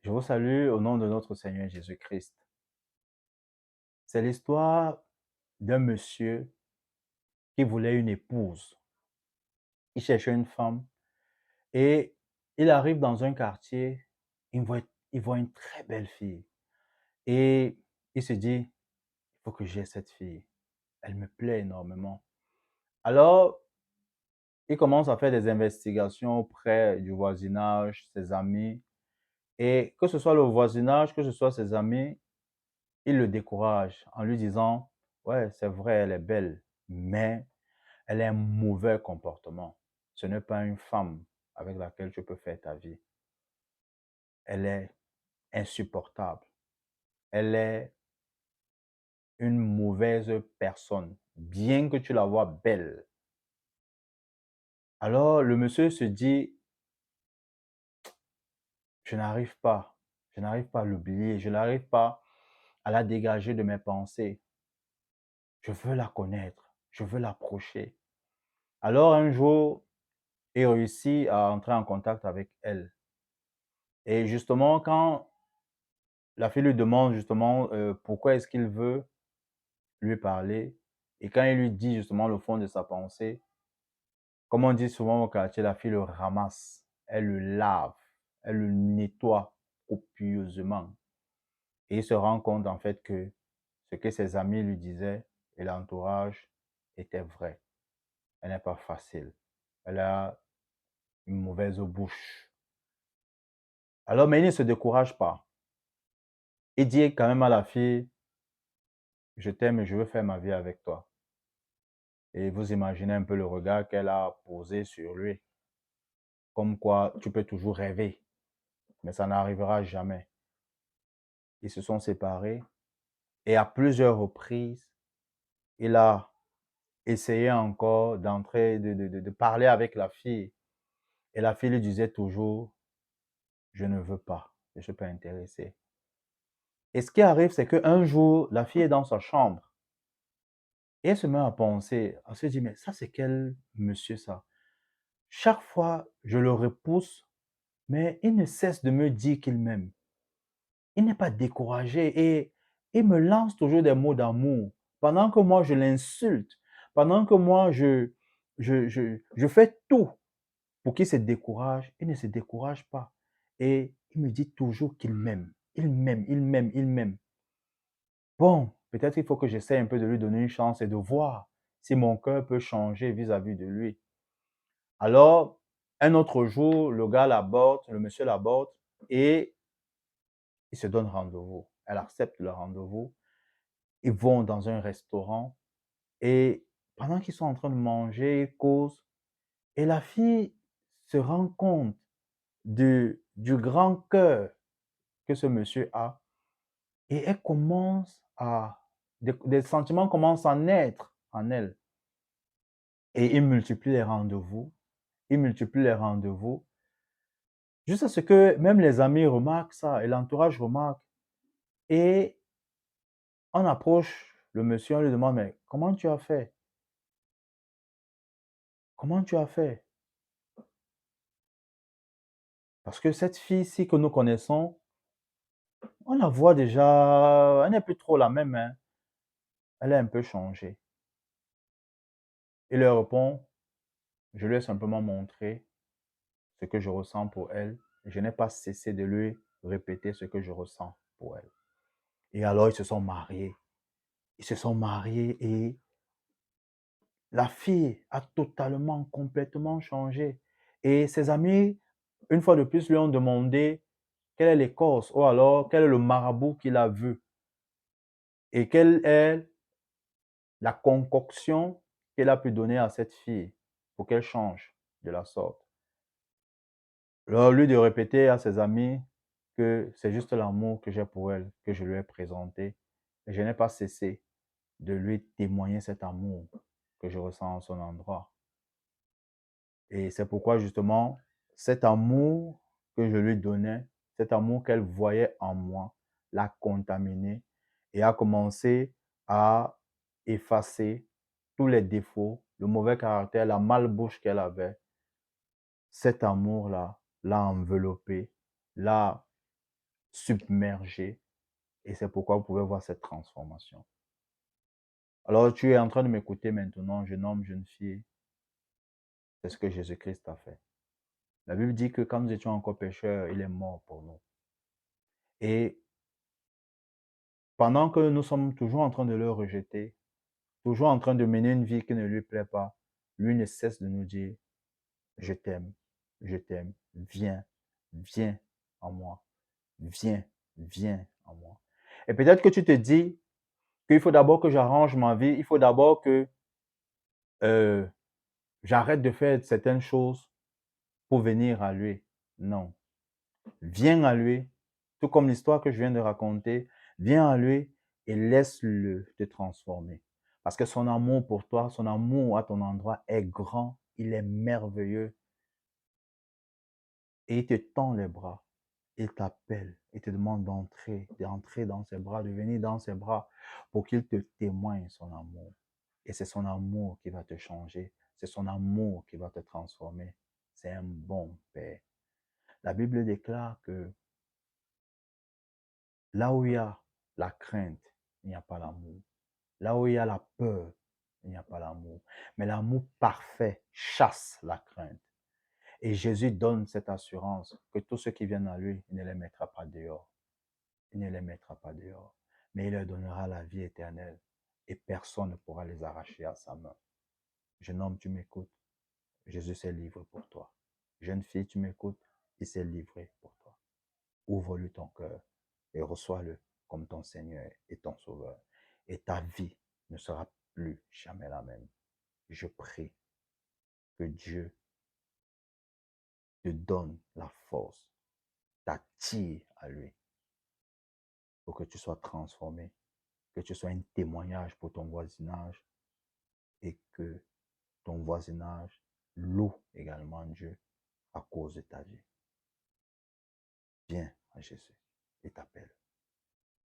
Je vous salue au nom de notre Seigneur Jésus-Christ. C'est l'histoire d'un monsieur qui voulait une épouse. Il cherchait une femme et il arrive dans un quartier, il voit une très belle fille et il se dit, il faut que j'aie cette fille. Elle me plaît énormément. Alors, il commence à faire des investigations auprès du voisinage, ses amis, et que ce soit le voisinage, que ce soit ses amis, il le décourage en lui disant, ouais, c'est vrai, elle est belle, mais elle a un mauvais comportement. Ce n'est pas une femme avec laquelle tu peux faire ta vie. Elle est insupportable. Elle est une mauvaise personne, bien que tu la vois belle. Alors le monsieur se dit, je n'arrive pas à l'oublier, je n'arrive pas à la dégager de mes pensées. Je veux la connaître, je veux l'approcher. Alors un jour, il réussit à entrer en contact avec elle. Et justement, quand la fille lui demande justement pourquoi est-ce qu'il veut lui parler, et quand il lui dit justement le fond de sa pensée, comme on dit souvent au quartier, la fille le ramasse, elle le lave, elle le nettoie copieusement. Et il se rend compte en fait que ce que ses amis lui disaient et l'entourage était vrai. Elle n'est pas facile. Elle a une mauvaise bouche. Alors, mais il ne se décourage pas. Il dit quand même à la fille, je t'aime et je veux faire ma vie avec toi. Et vous imaginez un peu le regard qu'elle a posé sur lui. Comme quoi, tu peux toujours rêver, mais ça n'arrivera jamais. Ils se sont séparés et à plusieurs reprises, il a essayé encore d'entrer, de parler avec la fille. Et la fille lui disait toujours, je ne veux pas, je ne suis pas intéressé. Et ce qui arrive, c'est qu'un jour, la fille est dans sa chambre et elle se met à penser, elle se dit, mais ça, c'est quel monsieur ça? Chaque fois, je le repousse, mais il ne cesse de me dire qu'il m'aime. Il n'est pas découragé et il me lance toujours des mots d'amour. Pendant que moi, je l'insulte, pendant que moi, je fais tout pour qu'il se décourage, il ne se décourage pas. Et il me dit toujours qu'il m'aime. Il m'aime, il m'aime, il m'aime. Bon, peut-être il faut que j'essaie un peu de lui donner une chance et de voir si mon cœur peut changer vis-à-vis de lui. Alors, un autre jour, le gars l'aborde, le monsieur l'aborde et il se donne rendez-vous. Elle accepte le rendez-vous. Ils vont dans un restaurant et pendant qu'ils sont en train de manger, ils causent. Et la fille se rend compte du grand cœur que ce monsieur a et elle commence à, des sentiments commencent à naître en elle. Et il multiplie les rendez-vous, il multiplie les rendez-vous, jusqu'à ce que même les amis remarquent ça et l'entourage remarque. Et on approche le monsieur, on lui demande, mais comment tu as fait? Comment tu as fait? Parce que cette fille-ci que nous connaissons, on la voit déjà, elle n'est plus trop la même, hein. Elle est un peu changée. Il leur répond, je lui ai simplement montré ce que je ressens pour elle. Je n'ai pas cessé de lui répéter ce que je ressens pour elle. Et alors, ils se sont mariés. Ils se sont mariés et la fille a totalement, complètement changé. Et ses amis, une fois de plus, lui ont demandé quelle est l'écorce ou alors quel est le marabout qu'il a vu et quelle est la concoction qu'il a pu donner à cette fille pour qu'elle change de la sorte. Alors, au lieu de répéter à ses amis que c'est juste l'amour que j'ai pour elle, que je lui ai présenté, je n'ai pas cessé de lui témoigner cet amour que je ressens en son endroit. Et c'est pourquoi justement, cet amour que je lui donnais, cet amour qu'elle voyait en moi, l'a contaminé et a commencé à effacer tous les défauts, le mauvais caractère, la malbouche qu'elle avait. Cet amour-là l'a enveloppé, l'a submergé. Et c'est pourquoi vous pouvez voir cette transformation. Alors, tu es en train de m'écouter maintenant, jeune homme, jeune fille. C'est ce que Jésus-Christ a fait. La Bible dit que quand nous étions encore pécheurs, il est mort pour nous. Et pendant que nous sommes toujours en train de le rejeter, toujours en train de mener une vie qui ne lui plaît pas, lui ne cesse de nous dire, je t'aime, viens, viens en moi, viens, viens en moi. Et peut-être que tu te dis qu'il faut d'abord que j'arrange ma vie, il faut d'abord que euh, j'arrête de faire certaines choses pour venir à lui. Non. Viens à lui, tout comme l'histoire que je viens de raconter, viens à lui et laisse-le te transformer. Parce que son amour pour toi, son amour à ton endroit est grand, il est merveilleux et il te tend les bras, il t'appelle, il te demande d'entrer dans ses bras, de venir dans ses bras pour qu'il te témoigne son amour. Et c'est son amour qui va te changer, c'est son amour qui va te transformer. C'est un bon Père. La Bible déclare que là où il y a la crainte, il n'y a pas l'amour. Là où il y a la peur, il n'y a pas l'amour. Mais l'amour parfait chasse la crainte. Et Jésus donne cette assurance que tous ceux qui viennent à lui, il ne les mettra pas dehors. Il ne les mettra pas dehors. Mais il leur donnera la vie éternelle. Et personne ne pourra les arracher à sa main. Jeune homme, tu m'écoutes. Jésus s'est livré pour toi. Jeune fille, tu m'écoutes. Il s'est livré pour toi. Ouvre-lui ton cœur et reçois-le comme ton Seigneur et ton Sauveur. Et ta vie ne sera plus jamais la même. Je prie que Dieu te donne la force, t'attire à lui pour que tu sois transformé, que tu sois un témoignage pour ton voisinage et que ton voisinage loue également Dieu à cause de ta vie. Viens à Jésus et t'appelle.